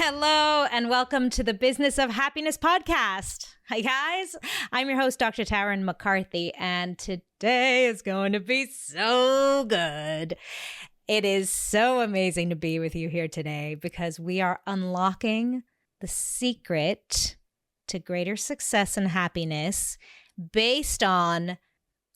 Hello, and welcome to the Business of Happiness podcast. Hi, guys. I'm your host, Dr. Tarryn MacCarthy, and today is going to be so good. It is so amazing to be with you here today because we are unlocking the secret to greater success and happiness based on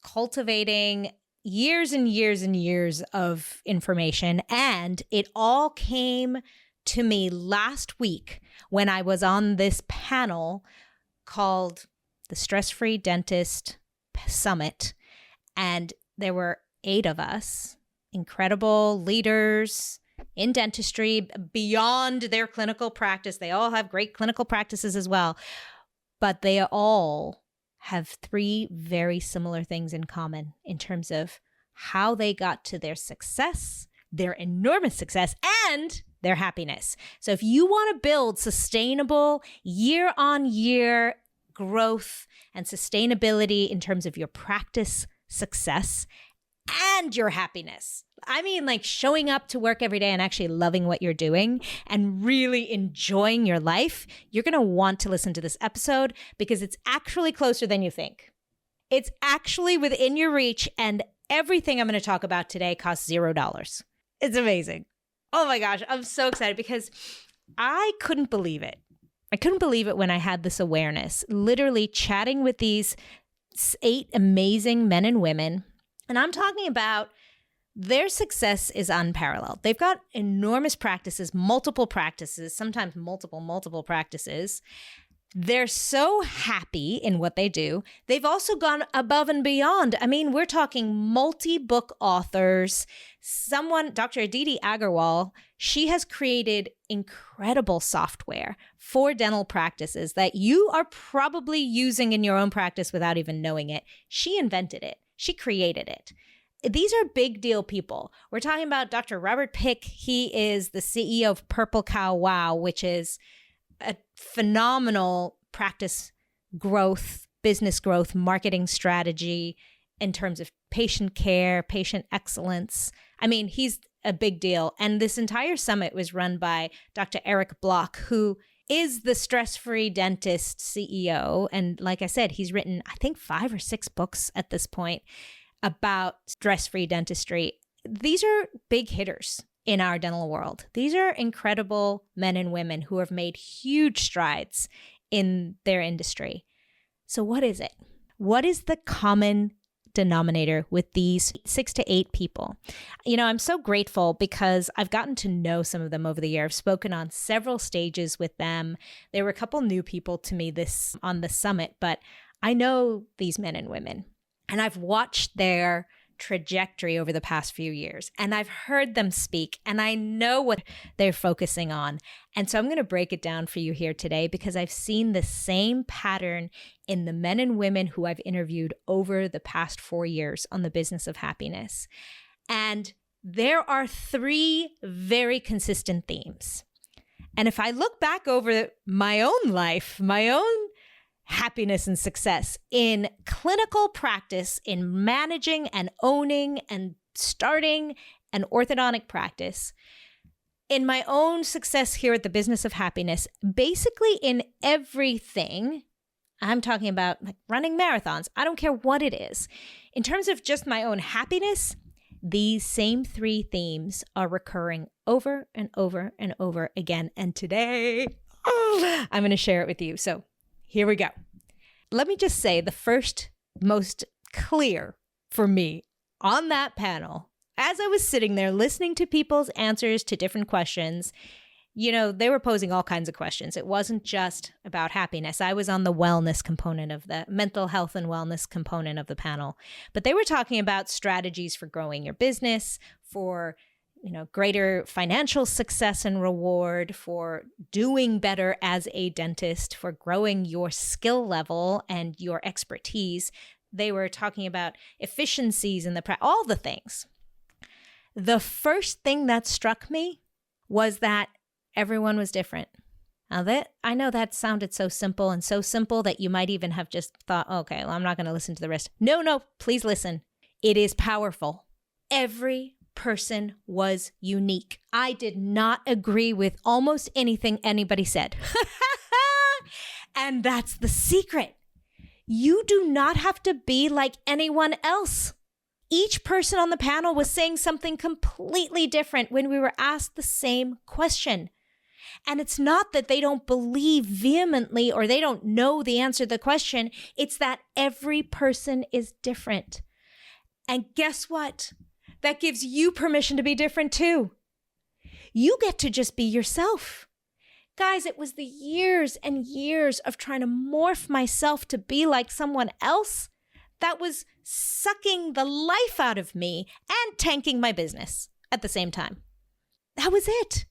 cultivating years and years and years of information. And it all came to me last week when I was on this panel called the Stress-Free Dentist Summit. And there were 8 of us, incredible leaders in dentistry beyond their clinical practice. They all have great clinical practices as well, but they all have 3 very similar things in common in terms of how they got to their success, their enormous success, and their happiness. So if you want to build sustainable year-on-year growth and sustainability in terms of your practice success and your happiness, I mean like showing up to work every day and actually loving what you're doing and really enjoying your life, you're going to want to listen to this episode because it's actually closer than you think. It's actually within your reach, and everything I'm going to talk about today costs $0. It's amazing. Oh my gosh, I'm so excited because I couldn't believe it. I couldn't believe it when I had this awareness, literally chatting with these 8 amazing men and women. And I'm talking about their success is unparalleled. They've got enormous practices, multiple practices, sometimes multiple practices. They're so happy in what they do. They've also gone above and beyond. I mean, we're talking multi-book authors. Dr. Aditi Agarwal, she has created incredible software for dental practices that you are probably using in your own practice without even knowing it. She invented it. She created it. These are big deal people. We're talking about Dr. Robert Pick. He is the CEO of Purple Cow Wow, which is a phenomenal practice growth, business growth, marketing strategy in terms of patient care, patient excellence. I mean, he's a big deal. And this entire summit was run by Dr. Eric Block, who is the Stress-Free Dentist CEO. And like I said, he's written, I think, 5 or 6 books at this point about stress-free dentistry. These are big hitters in our dental world. These are incredible men and women who have made huge strides in their industry. So what is it? What is the common denominator with these 6 to 8 people? You know, I'm so grateful because I've gotten to know some of them over the year. I've spoken on several stages with them. There were a couple new people to me on the summit, but I know these men and women, and I've watched their trajectory over the past few years, and I've heard them speak, and I know what they're focusing on. And so I'm going to break it down for you here today because I've seen the same pattern in the men and women who I've interviewed over the past 4 years on the Business of Happiness. And there are 3 very consistent themes. And if I look back over my own life, my own happiness and success in clinical practice, in managing and owning and starting an orthodontic practice, in my own success here at the Business of Happiness, basically in everything, I'm talking about like running marathons. I don't care what it is. In terms of just my own happiness, these same 3 themes are recurring over and over and over again. And today, I'm going to share it with you. So here we go. Let me just say the first most clear for me on that panel, as I was sitting there listening to people's answers to different questions, you know, they were posing all kinds of questions. It wasn't just about happiness. I was on the wellness component of the mental health and wellness component of the panel, but they were talking about strategies for growing your business, for greater financial success and reward, for doing better as a dentist, for growing your skill level and your expertise. They were talking about efficiencies in all the things. The first thing that struck me was that everyone was different. Now I know that sounded so simple that you might even have just thought, okay, well, I'm not going to listen to the rest. No, please listen. It is powerful. Every person was unique. I did not agree with almost anything anybody said. And that's the secret. You do not have to be like anyone else. Each person on the panel was saying something completely different when we were asked the same question. And it's not that they don't believe vehemently or they don't know the answer to the question. It's that every person is different. And guess what? That gives you permission to be different too. You get to just be yourself. Guys, it was the years and years of trying to morph myself to be like someone else that was sucking the life out of me and tanking my business at the same time. That was it.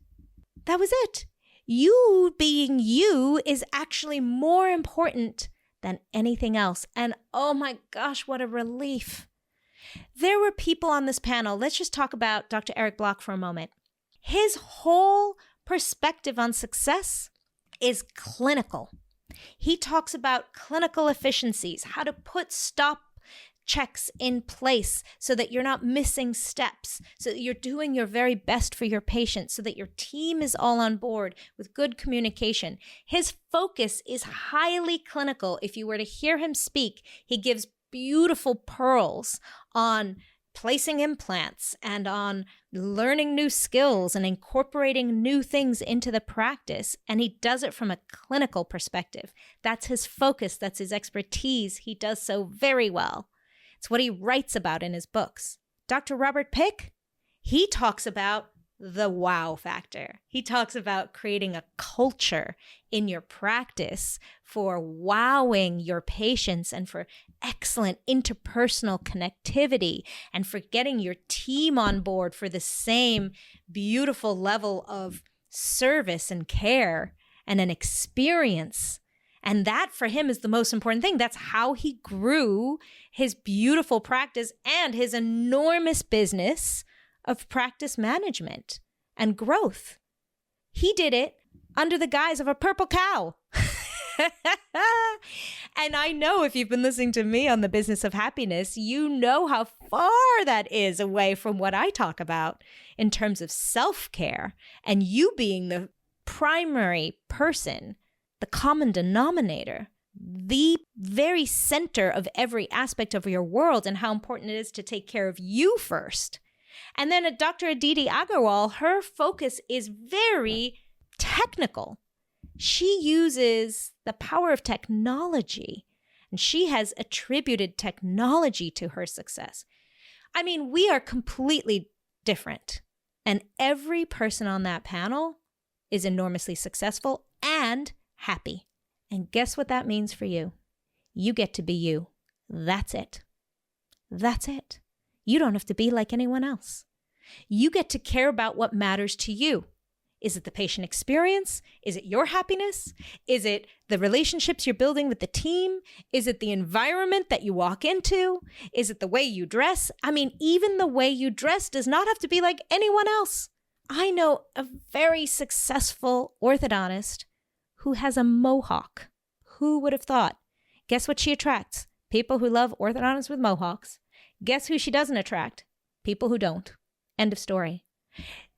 That was it. You being you is actually more important than anything else. And oh my gosh, what a relief. There were people on this panel. Let's just talk about Dr. Eric Block for a moment. His whole perspective on success is clinical. He talks about clinical efficiencies, how to put stop checks in place so that you're not missing steps, so that you're doing your very best for your patient, so that your team is all on board with good communication. His focus is highly clinical. If you were to hear him speak, he gives beautiful pearls on placing implants and on learning new skills and incorporating new things into the practice. And he does it from a clinical perspective. That's his focus. That's his expertise. He does so very well. It's what he writes about in his books. Dr. Robert Pick, he talks about the wow factor. He talks about creating a culture in your practice for wowing your patients and for excellent interpersonal connectivity and for getting your team on board for the same beautiful level of service and care and an experience. And that for him is the most important thing. That's how he grew his beautiful practice and his enormous business of practice management and growth. He did it under the guise of a purple cow. And I know if you've been listening to me on the Business of Happiness, you know how far that is away from what I talk about in terms of self-care and you being the primary person, the common denominator, the very center of every aspect of your world and how important it is to take care of you first. And then Dr. Aditi Agarwal, her focus is very technical. She uses the power of technology, and she has attributed technology to her success. I mean, we are completely different, and every person on that panel is enormously successful and happy. And guess what that means for you? You get to be you. That's it. That's it. You don't have to be like anyone else. You get to care about what matters to you. Is it the patient experience? Is it your happiness? Is it the relationships you're building with the team? Is it the environment that you walk into? Is it the way you dress? I mean, even the way you dress does not have to be like anyone else. I know a very successful orthodontist who has a mohawk. Who would have thought? Guess what she attracts? People who love orthodontists with mohawks. Guess who she doesn't attract? People who don't. End of story.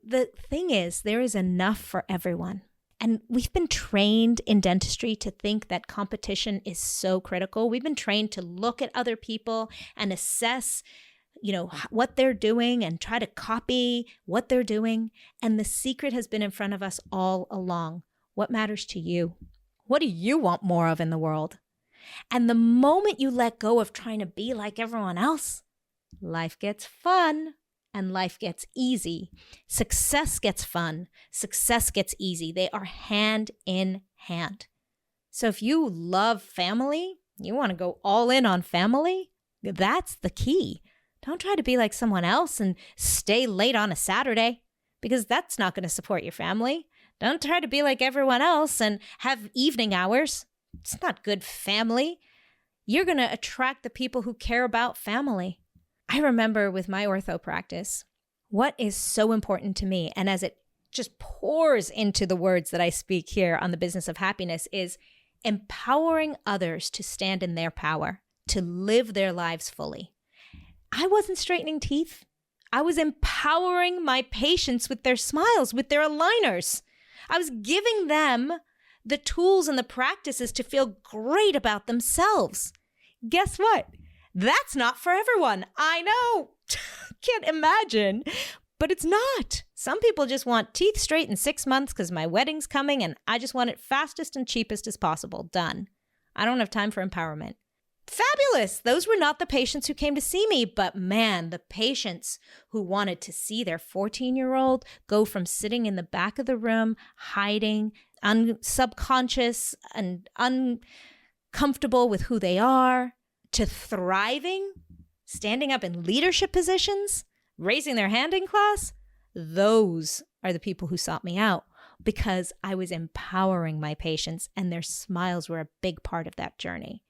The thing is, there is enough for everyone. And we've been trained in dentistry to think that competition is so critical. We've been trained to look at other people and assess, what they're doing and try to copy what they're doing. And the secret has been in front of us all along. What matters to you? What do you want more of in the world? And the moment you let go of trying to be like everyone else, life gets fun. And life gets easy. Success gets fun. Success gets easy. They are hand in hand. So if you love family, you want to go all in on family, that's the key. Don't try to be like someone else and stay late on a Saturday because that's not going to support your family. Don't try to be like everyone else and have evening hours. It's not good family. You're going to attract the people who care about family. I remember with my ortho practice, what is so important to me, and as it just pours into the words that I speak here on the Business of Happiness, is empowering others to stand in their power, to live their lives fully. I wasn't straightening teeth. I was empowering my patients with their smiles, with their aligners. I was giving them the tools and the practices to feel great about themselves. Guess what? That's not for everyone. I know. Can't imagine. But it's not. Some people just want teeth straight in 6 months because my wedding's coming and I just want it fastest and cheapest as possible. Done. I don't have time for empowerment. Fabulous. Those were not the patients who came to see me, but man, the patients who wanted to see their 14-year-old go from sitting in the back of the room, hiding, subconscious and uncomfortable with who they are, to thriving, standing up in leadership positions, raising their hand in class. Those are the people who sought me out because I was empowering my patients and their smiles were a big part of that journey.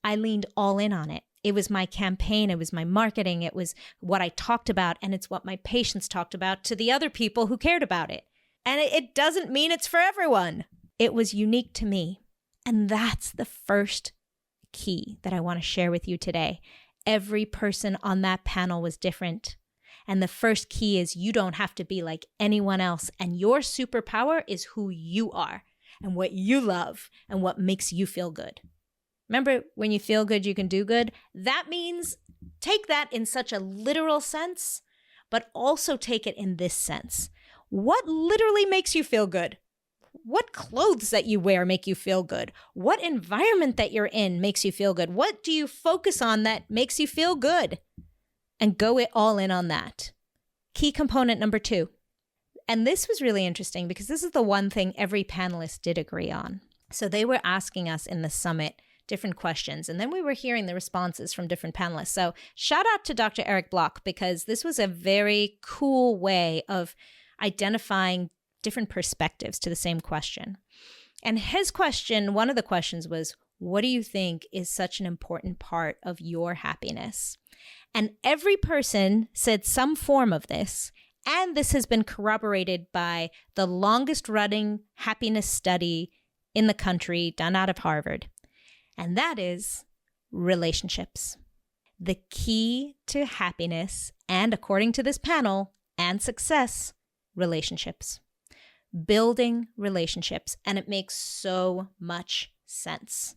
I leaned all in on it. It was my campaign. It was my marketing. It was what I talked about. And it's what my patients talked about to the other people who cared about it. And it doesn't mean it's for everyone. It was unique to me. And that's the first key that I want to share with you today. Every person on that panel was different. And the first key is you don't have to be like anyone else. And your superpower is who you are and what you love and what makes you feel good. Remember, when you feel good, you can do good. That means take that in such a literal sense, but also take it in this sense. What literally makes you feel good? What clothes that you wear make you feel good? What environment that you're in makes you feel good? What do you focus on that makes you feel good? And go it all in on that. Key component number 2. And this was really interesting because this is the one thing every panelist did agree on. So they were asking us in the summit different questions, and then we were hearing the responses from different panelists. So shout out to Dr. Eric Block because this was a very cool way of identifying different perspectives to the same question. And his question, one of the questions was, what do you think is such an important part of your happiness? And every person said some form of this, and this has been corroborated by the longest running happiness study in the country done out of Harvard. And that is relationships. The key to happiness, and according to this panel, and success, relationships. Building relationships. And it makes so much sense.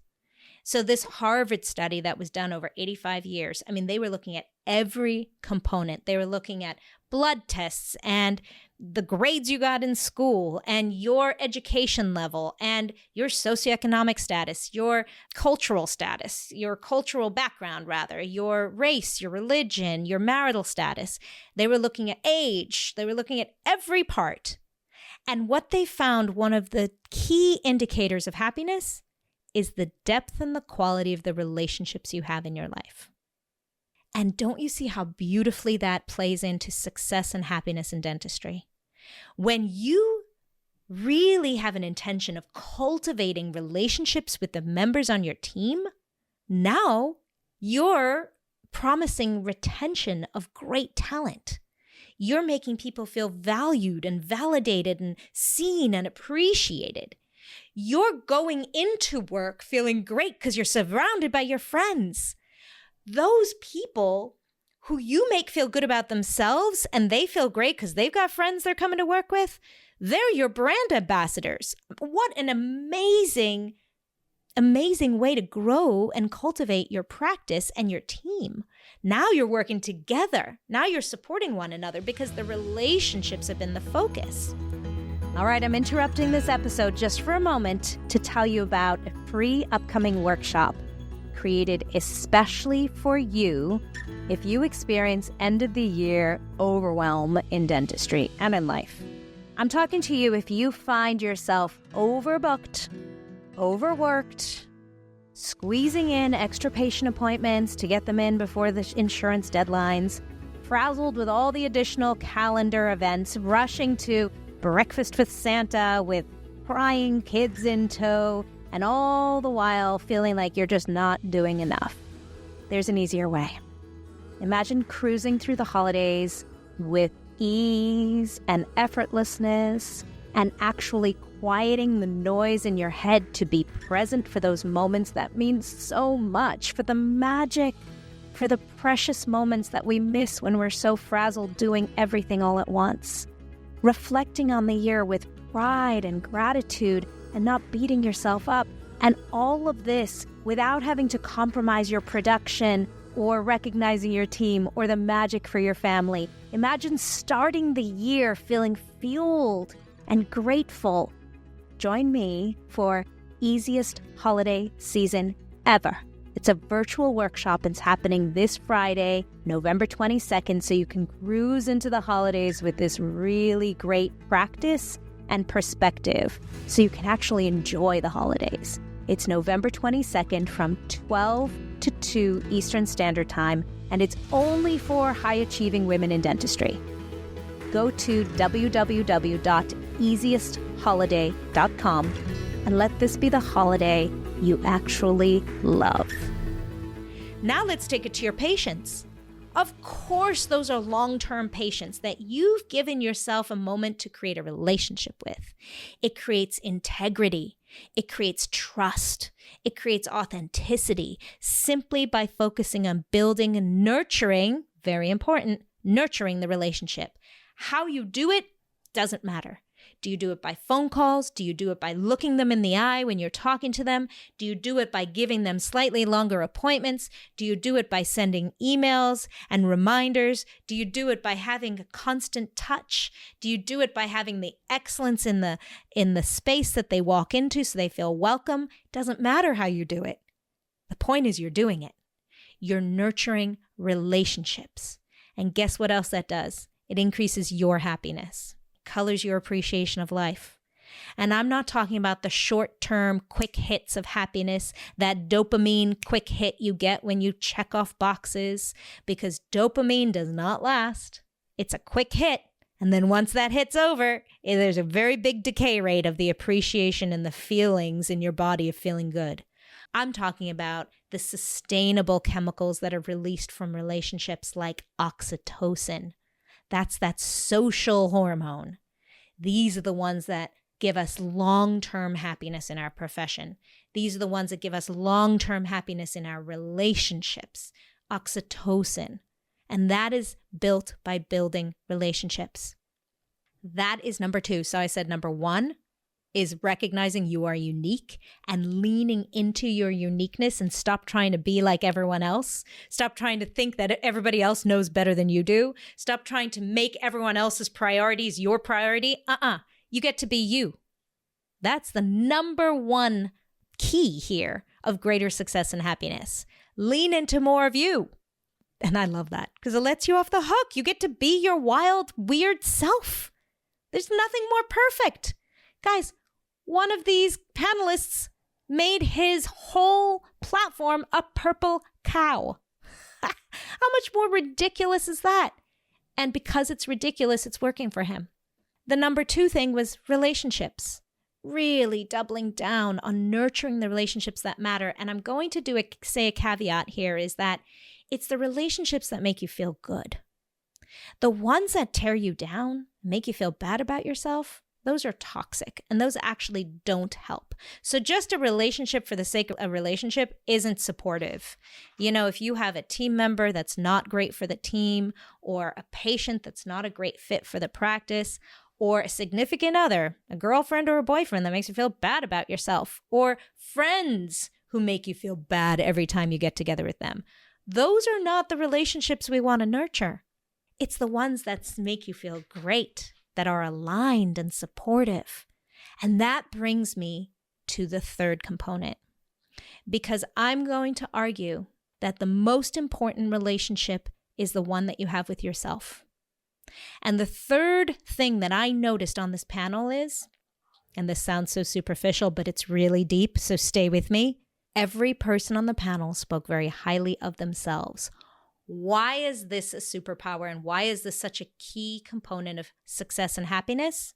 So this Harvard study that was done over 85 years, I mean, they were looking at every component. They were looking at blood tests and the grades you got in school and your education level and your socioeconomic status, your cultural status, your cultural background, rather, your race, your religion, your marital status. They were looking at age. They were looking at every part. And what they found, one of the key indicators of happiness is the depth and the quality of the relationships you have in your life. And don't you see how beautifully that plays into success and happiness in dentistry? When you really have an intention of cultivating relationships with the members on your team, now you're promising retention of great talent. You're making people feel valued and validated and seen and appreciated. You're going into work feeling great because you're surrounded by your friends. Those people who you make feel good about themselves and they feel great because they've got friends they're coming to work with, they're your brand ambassadors. What an amazing way to grow and cultivate your practice and your team. Now you're working together. Now you're supporting one another because the relationships have been the focus. All right, I'm interrupting this episode just for a moment to tell you about a free upcoming workshop created especially for you if you experience end of the year overwhelm in dentistry and in life. I'm talking to you if you find yourself overbooked, overworked, squeezing in extra patient appointments to get them in before the insurance deadlines, frazzled with all the additional calendar events, rushing to breakfast with Santa with crying kids in tow, and all the while feeling like you're just not doing enough. There's an easier way. Imagine cruising through the holidays with ease and effortlessness and actually quieting the noise in your head to be present for those moments that mean so much, for the magic, for the precious moments that we miss when we're so frazzled doing everything all at once. Reflecting on the year with pride and gratitude and not beating yourself up. And all of this without having to compromise your production or recognizing your team or the magic for your family. Imagine starting the year feeling fueled and grateful. Join me for Easiest Holiday Season Ever. It's a virtual workshop. It's happening this Friday, November 22nd, so you can cruise into the holidays with this really great practice and perspective so you can actually enjoy the holidays. It's November 22nd from 12 to 2 Eastern Standard Time, and it's only for high-achieving women in dentistry. Go to www.easiestholiday.com and let this be the holiday you actually love. Now let's take it to your patients. Of course, those are long-term patients that you've given yourself a moment to create a relationship with. It creates integrity. It creates trust. It creates authenticity simply by focusing on building and nurturing, very important, nurturing the relationship. How you do it doesn't matter. Do you do it by phone calls? Do you do it by looking them in the eye when you're talking to them? Do you do it by giving them slightly longer appointments? Do you do it by sending emails and reminders? Do you do it by having a constant touch? Do you do it by having the excellence in the space that they walk into so they feel welcome? It doesn't matter how you do it. The point is you're doing it. You're nurturing relationships. And guess what else that does? It increases your happiness. Colors your appreciation of life. And I'm not talking about the short-term quick hits of happiness, that dopamine quick hit you get when you check off boxes, because dopamine does not last. It's a quick hit. And then once that hit's over, there's a very big decay rate of the appreciation and the feelings in your body of feeling good. I'm talking about the sustainable chemicals that are released from relationships like oxytocin. That's that social hormone. These are the ones that give us long-term happiness in our profession. These are the ones that give us long-term happiness in our relationships. Oxytocin. And that is built by building relationships. That is number 2. So I said number 1 is recognizing you are unique and leaning into your uniqueness and stop trying to be like everyone else. Stop trying to think that everybody else knows better than you do. Stop trying to make everyone else's priorities your priority. You get to be you. That's the number 1 key here of greater success and happiness. Lean into more of you. And I love that because it lets you off the hook. You get to be your wild, weird self. There's nothing more perfect. Guys, one of these panelists made his whole platform a purple cow. How much more ridiculous is that? And because it's ridiculous, it's working for him. The number 2 thing was relationships. Really doubling down on nurturing the relationships that matter. And I'm going to say a caveat here is that it's the relationships that make you feel good. The ones that tear you down, make you feel bad about yourself, those are toxic and those actually don't help. So just a relationship for the sake of a relationship isn't supportive. You know, if you have a team member that's not great for the team, or a patient that's not a great fit for the practice, or a significant other, a girlfriend or a boyfriend that makes you feel bad about yourself, or friends who make you feel bad every time you get together with them, those are not the relationships we want to nurture. It's the ones that make you feel great, that are aligned and supportive. And that brings me to the 3rd component, because I'm going to argue that the most important relationship is the one that you have with yourself. And the 3rd thing that I noticed on this panel is, and this sounds so superficial, but it's really deep, so stay with me. Every person on the panel spoke very highly of themselves. Why is this a superpower and why is this such a key component of success and happiness?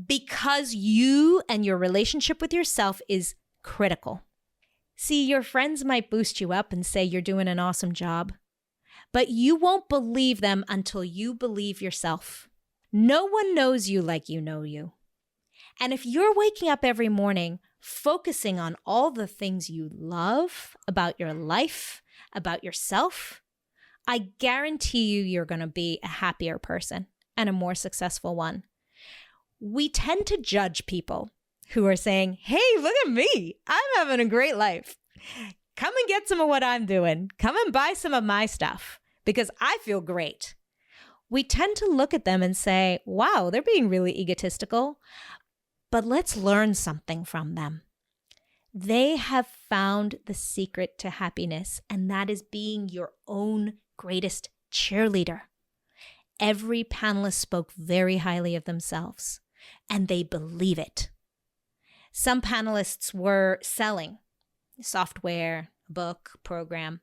Because you and your relationship with yourself is critical. See, your friends might boost you up and say you're doing an awesome job, but you won't believe them until you believe yourself. No one knows you like you know you. And if you're waking up every morning focusing on all the things you love about your life, about yourself, I guarantee you're going to be a happier person and a more successful one. We tend to judge people who are saying, hey, look at me. I'm having a great life. Come and get some of what I'm doing. Come and buy some of my stuff because I feel great. We tend to look at them and say, wow, they're being really egotistical. But let's learn something from them. They have found the secret to happiness, and that is being your own greatest cheerleader. Every panelist spoke very highly of themselves, and they believe it. Some panelists were selling software, book, program,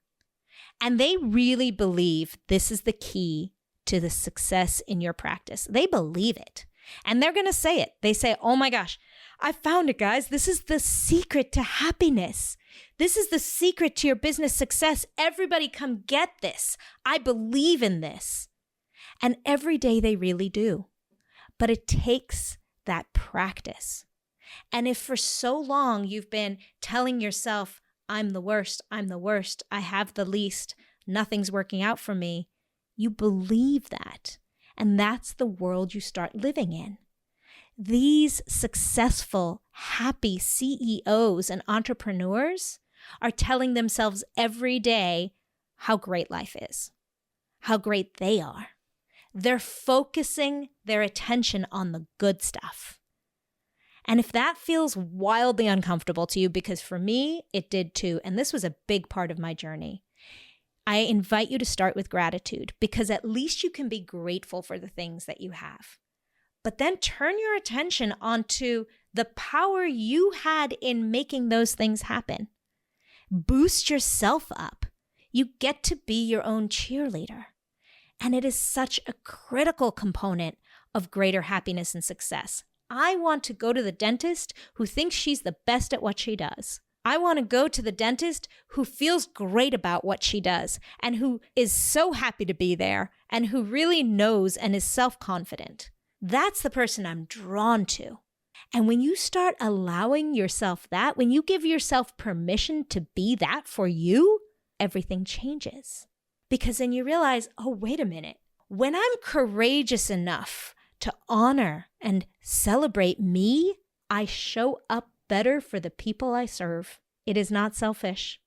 and they really believe this is the key to the success in your practice. They believe it, and they're going to say it. They say, oh my gosh, I found it, guys. This is the secret to happiness. This is the secret to your business success. Everybody come get this. I believe in this. And every day they really do. But it takes that practice. And if for so long you've been telling yourself, I'm the worst, I have the least, nothing's working out for me, you believe that. And that's the world you start living in. These successful, happy CEOs and entrepreneurs are telling themselves every day how great life is, how great they are. They're focusing their attention on the good stuff. And if that feels wildly uncomfortable to you, because for me, it did too, and this was a big part of my journey, I invite you to start with gratitude, because at least you can be grateful for the things that you have. But then turn your attention onto the power you had in making those things happen. Boost yourself up. You get to be your own cheerleader. And it is such a critical component of greater happiness and success. I want to go to the dentist who thinks she's the best at what she does. I want to go to the dentist who feels great about what she does and who is so happy to be there and who really knows and is self-confident. That's the person I'm drawn to. And when you start allowing yourself that, when you give yourself permission to be that for you, everything changes. Because then you realize, oh, wait a minute. When I'm courageous enough to honor and celebrate me, I show up better for the people I serve. It is not selfish.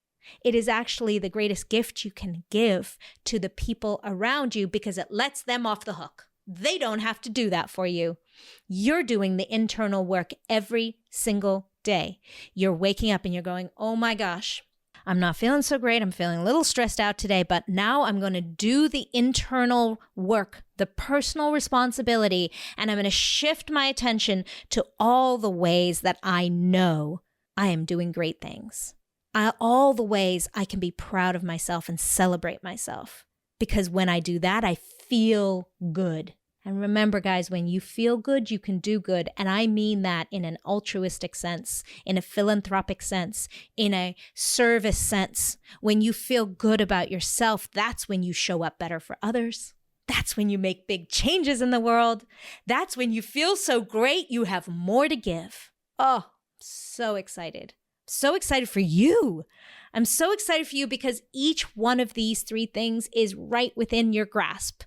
It is actually the greatest gift you can give to the people around you because it lets them off the hook. They don't have to do that for you. You're doing the internal work every single day. You're waking up and you're going, oh my gosh, I'm not feeling so great. I'm feeling a little stressed out today, but now I'm going to do the internal work, the personal responsibility, and I'm going to shift my attention to all the ways that I know I am doing great things. All the ways I can be proud of myself and celebrate myself. Because when I do that, I feel good. And remember, guys, when you feel good, you can do good. And I mean that in an altruistic sense, in a philanthropic sense, in a service sense. When you feel good about yourself, that's when you show up better for others. That's when you make big changes in the world. That's when you feel so great, you have more to give. Oh, so excited. So excited for you. I'm so excited for you because each one of these three things is right within your grasp.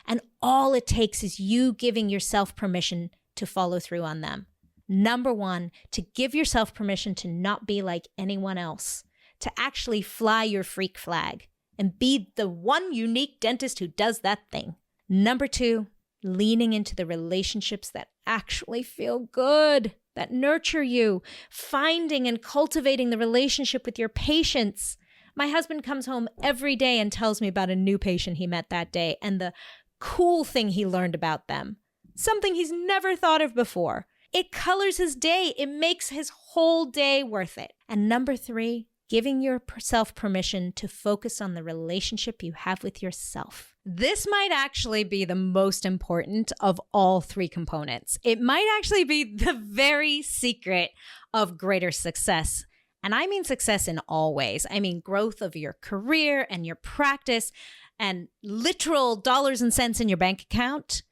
And all it takes is you giving yourself permission to follow through on them. Number one, to give yourself permission to not be like anyone else, to actually fly your freak flag and be the one unique dentist who does that thing. Number two, leaning into the relationships that actually feel good, that nurture you, finding and cultivating the relationship with your patients. My husband comes home every day and tells me about a new patient he met that day and the cool thing he learned about them, something he's never thought of before. It colors his day. It makes his whole day worth it. And number three, giving yourself permission to focus on the relationship you have with yourself. This might actually be the most important of all three components. It might actually be the very secret of greater success. And I mean success in all ways. I mean growth of your career and your practice and literal dollars and cents in your bank account,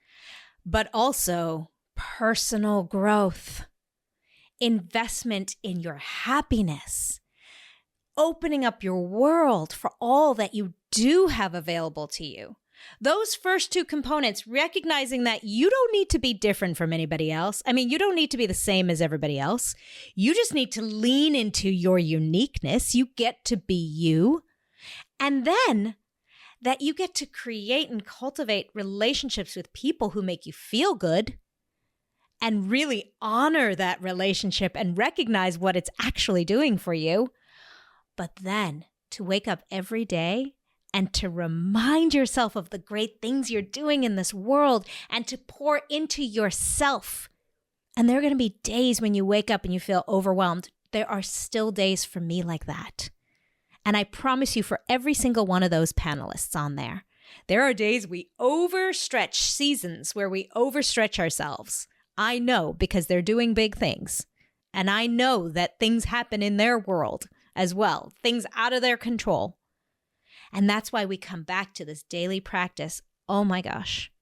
but also personal growth, investment in your happiness, opening up your world for all that you do have available to you. Those first two components, recognizing that you don't need to be different from anybody else. I mean, you don't need to be the same as everybody else. You just need to lean into your uniqueness. You get to be you. And then that you get to create and cultivate relationships with people who make you feel good and really honor that relationship and recognize what it's actually doing for you. But then to wake up every day and to remind yourself of the great things you're doing in this world and to pour into yourself. And there are going to be days when you wake up and you feel overwhelmed. There are still days for me like that. And I promise you, for every single one of those panelists on there, there are days we overstretch, seasons where we overstretch ourselves. I know, because they're doing big things. And I know that things happen in their world as well, things out of their control. And that's why we come back to this daily practice. Oh my gosh,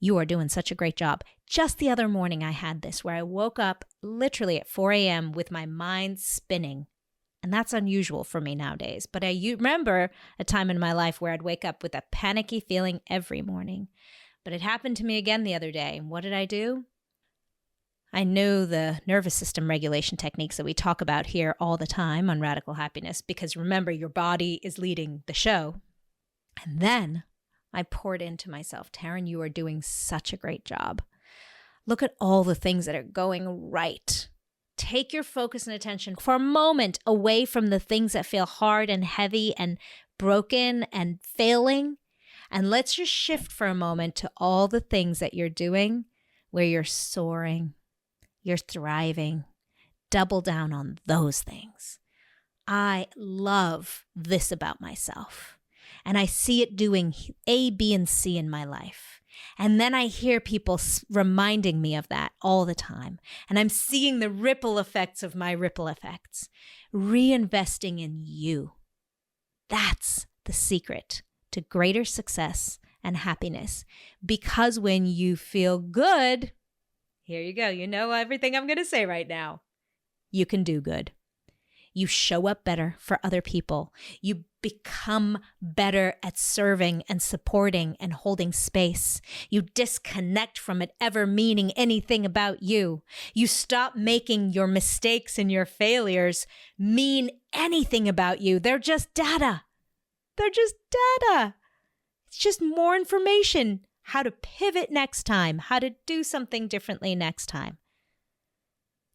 you are doing such a great job. Just the other morning I had this where I woke up literally at 4 a.m. with my mind spinning. And that's unusual for me nowadays. But I remember a time in my life where I'd wake up with a panicky feeling every morning. But it happened to me again the other day. And what did I do? I knew the nervous system regulation techniques that we talk about here all the time on Radical Happiness, because remember, your body is leading the show. And then I poured into myself, Tarryn, you are doing such a great job. Look at all the things that are going right. Take your focus and attention for a moment away from the things that feel hard and heavy and broken and failing. And let's just shift for a moment to all the things that you're doing where you're soaring. You're thriving. Double down on those things. I love this about myself. And I see it doing A, B, and C in my life. And then I hear people reminding me of that all the time. And I'm seeing the ripple effects of my ripple effects. Reinvesting in you. That's the secret to greater success and happiness. Because when you feel good, here you go. You know everything I'm going to say right now. You can do good. You show up better for other people. You become better at serving and supporting and holding space. You disconnect from it ever meaning anything about you. You stop making your mistakes and your failures mean anything about you. They're just data. They're just data. It's just more information. How to pivot next time, how to do something differently next time.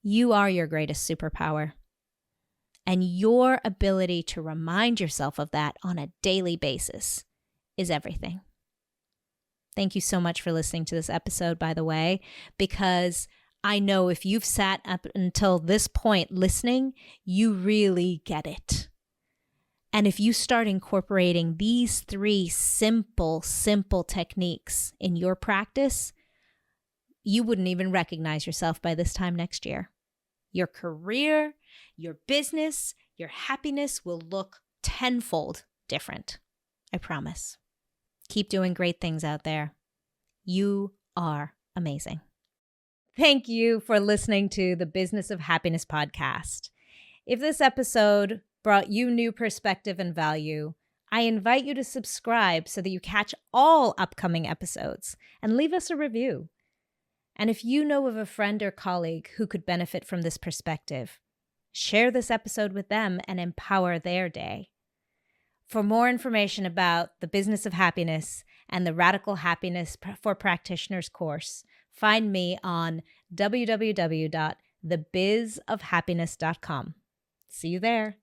You are your greatest superpower. And your ability to remind yourself of that on a daily basis is everything. Thank you so much for listening to this episode, by the way, because I know if you've sat up until this point listening, you really get it. And if you start incorporating these 3 simple techniques in your practice, you wouldn't even recognize yourself by this time next year. Your career, your business, your happiness will look tenfold different. I promise. Keep doing great things out there. You are amazing. Thank you for listening to the Business of Happiness podcast. If this episode brought you new perspective and value, I invite you to subscribe so that you catch all upcoming episodes and leave us a review. And if you know of a friend or colleague who could benefit from this perspective, share this episode with them and empower their day. For more information about the Business of Happiness and the Radical Happiness for Practitioners course, find me on www.thebizofhappiness.com. See you there.